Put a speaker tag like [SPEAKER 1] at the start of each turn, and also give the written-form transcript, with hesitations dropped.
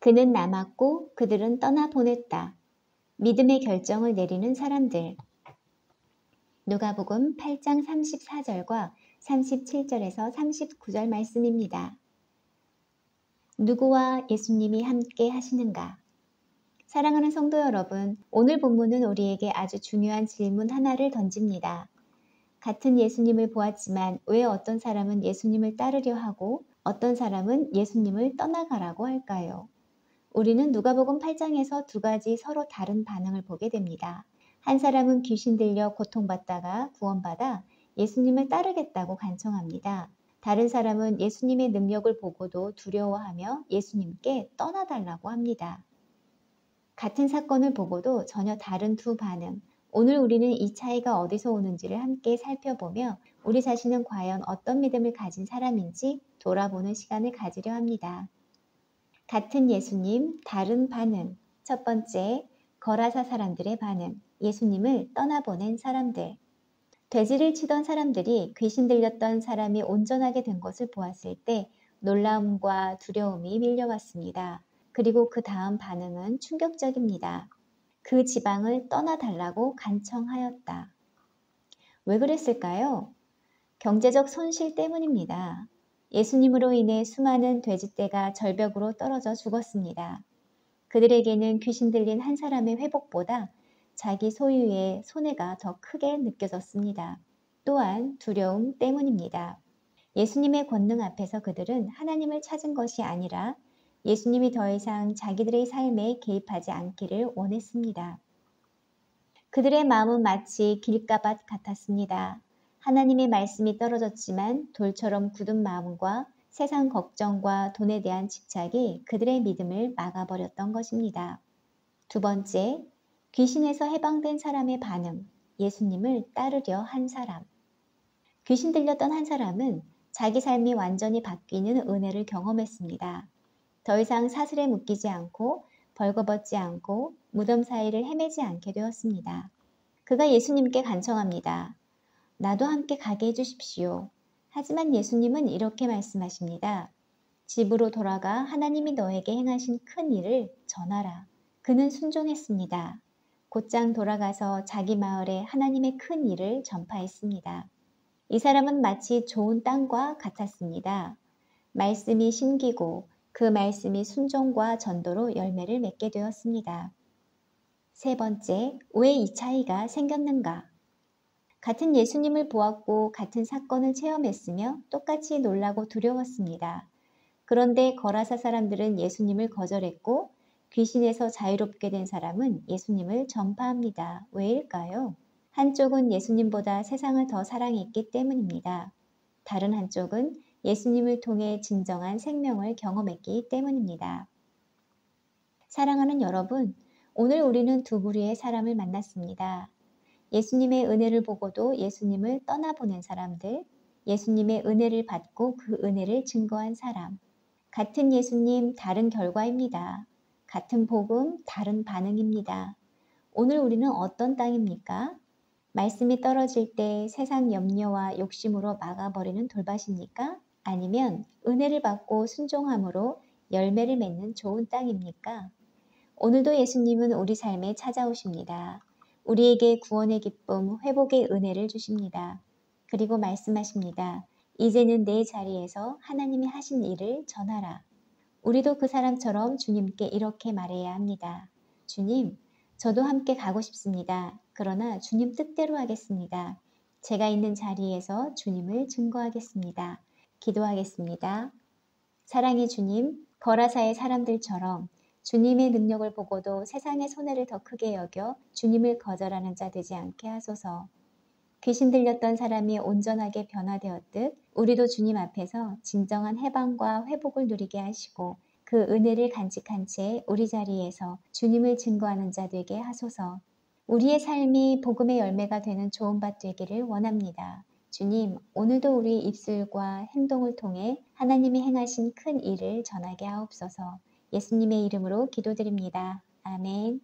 [SPEAKER 1] 그는 남았고 그들은 떠나보냈다. 믿음의 결정을 내리는 사람들. 누가복음 8장 34절과 37절에서 39절 말씀입니다. 누구와 예수님이 함께 하시는가? 사랑하는 성도 여러분, 오늘 본문은 우리에게 아주 중요한 질문 하나를 던집니다. 같은 예수님을 보았지만 왜 어떤 사람은 예수님을 따르려 하고 어떤 사람은 예수님을 떠나가라고 할까요? 우리는 누가복음 8장에서 두 가지 서로 다른 반응을 보게 됩니다. 한 사람은 귀신 들려 고통받다가 구원받아 예수님을 따르겠다고 간청합니다. 다른 사람은 예수님의 능력을 보고도 두려워하며 예수님께 떠나달라고 합니다. 같은 사건을 보고도 전혀 다른 두 반응. 오늘 우리는 이 차이가 어디서 오는지를 함께 살펴보며 우리 자신은 과연 어떤 믿음을 가진 사람인지 돌아보는 시간을 가지려 합니다. 같은 예수님, 다른 반응. 첫 번째, 거라사 사람들의 반응. 예수님을 떠나보낸 사람들. 돼지를 치던 사람들이 귀신 들렸던 사람이 온전하게 된 것을 보았을 때 놀라움과 두려움이 밀려왔습니다. 그리고 그 다음 반응은 충격적입니다. 그 지방을 떠나달라고 간청하였다. 왜 그랬을까요? 경제적 손실 때문입니다. 예수님으로 인해 수많은 돼지떼가 절벽으로 떨어져 죽었습니다. 그들에게는 귀신 들린 한 사람의 회복보다 자기 소유의 손해가 더 크게 느껴졌습니다. 또한 두려움 때문입니다. 예수님의 권능 앞에서 그들은 하나님을 찾은 것이 아니라 예수님이 더 이상 자기들의 삶에 개입하지 않기를 원했습니다. 그들의 마음은 마치 길가밭 같았습니다. 하나님의 말씀이 떨어졌지만 돌처럼 굳은 마음과 세상 걱정과 돈에 대한 집착이 그들의 믿음을 막아버렸던 것입니다. 두 번째, 귀신에서 해방된 사람의 반응, 예수님을 따르려 한 사람. 귀신 들렸던 한 사람은 자기 삶이 완전히 바뀌는 은혜를 경험했습니다. 더 이상 사슬에 묶이지 않고 벌거벗지 않고 무덤 사이를 헤매지 않게 되었습니다. 그가 예수님께 간청합니다. 나도 함께 가게 해주십시오. 하지만 예수님은 이렇게 말씀하십니다. 집으로 돌아가 하나님이 너에게 행하신 큰 일을 전하라. 그는 순종했습니다. 곧장 돌아가서 자기 마을에 하나님의 큰 일을 전파했습니다. 이 사람은 마치 좋은 땅과 같았습니다. 말씀이 심기고 그 말씀이 순종과 전도로 열매를 맺게 되었습니다. 세 번째, 왜 이 차이가 생겼는가? 같은 예수님을 보았고 같은 사건을 체험했으며 똑같이 놀라고 두려웠습니다. 그런데 거라사 사람들은 예수님을 거절했고 귀신에서 자유롭게 된 사람은 예수님을 전파합니다. 왜일까요? 한쪽은 예수님보다 세상을 더 사랑했기 때문입니다. 다른 한쪽은 예수님을 통해 진정한 생명을 경험했기 때문입니다. 사랑하는 여러분, 오늘 우리는 두 부류의 사람을 만났습니다. 예수님의 은혜를 보고도 예수님을 떠나보낸 사람들, 예수님의 은혜를 받고 그 은혜를 증거한 사람. 같은 예수님, 다른 결과입니다. 같은 복음, 다른 반응입니다. 오늘 우리는 어떤 땅입니까? 말씀이 떨어질 때 세상 염려와 욕심으로 막아버리는 돌밭입니까? 아니면 은혜를 받고 순종함으로 열매를 맺는 좋은 땅입니까? 오늘도 예수님은 우리 삶에 찾아오십니다. 우리에게 구원의 기쁨, 회복의 은혜를 주십니다. 그리고 말씀하십니다. 이제는 내 자리에서 하나님이 하신 일을 전하라. 우리도 그 사람처럼 주님께 이렇게 말해야 합니다. 주님, 저도 함께 가고 싶습니다. 그러나 주님 뜻대로 하겠습니다. 제가 있는 자리에서 주님을 증거하겠습니다. 기도하겠습니다. 사랑의 주님, 거라사의 사람들처럼 주님의 능력을 보고도 세상의 손해를 더 크게 여겨 주님을 거절하는 자 되지 않게 하소서. 귀신 들렸던 사람이 온전하게 변화되었듯 우리도 주님 앞에서 진정한 해방과 회복을 누리게 하시고 그 은혜를 간직한 채 우리 자리에서 주님을 증거하는 자 되게 하소서. 우리의 삶이 복음의 열매가 되는 좋은 밭 되기를 원합니다. 주님, 오늘도 우리 입술과 행동을 통해 하나님이 행하신 큰 일을 전하게 하옵소서. 예수님의 이름으로 기도드립니다. 아멘.